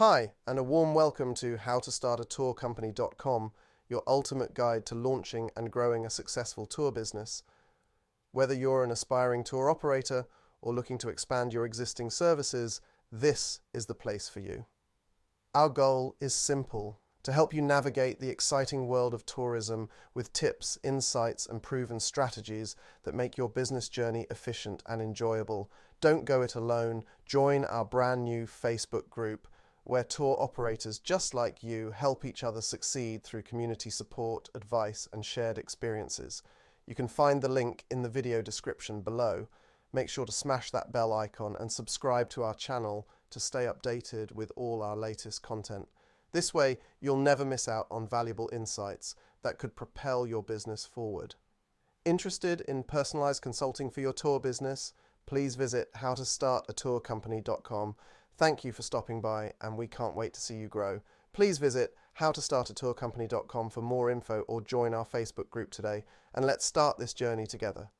Hi, and a warm welcome to howtostartatourcompany.com, your ultimate guide to launching and growing a successful tour business. Whether you're an aspiring tour operator or looking to expand your existing services, this is the place for you. Our goal is simple: to help you navigate the exciting world of tourism with tips, insights, and proven strategies that make your business journey efficient and enjoyable. Don't go it alone. Join our brand new Facebook group, where tour operators just like you help each other succeed through community support, advice, and shared experiences. You can find the link in the video description below. Make sure to smash that bell icon and subscribe to our channel to stay updated with all our latest content. This way, you'll never miss out on valuable insights that could propel your business forward. Interested in personalized consulting for your tour business? Please visit howtostartatourcompany.com. Thank you for stopping by, and we can't wait to see you grow. Please visit howtostartatourcompany.com for more info or join our Facebook group today, and let's start this journey together.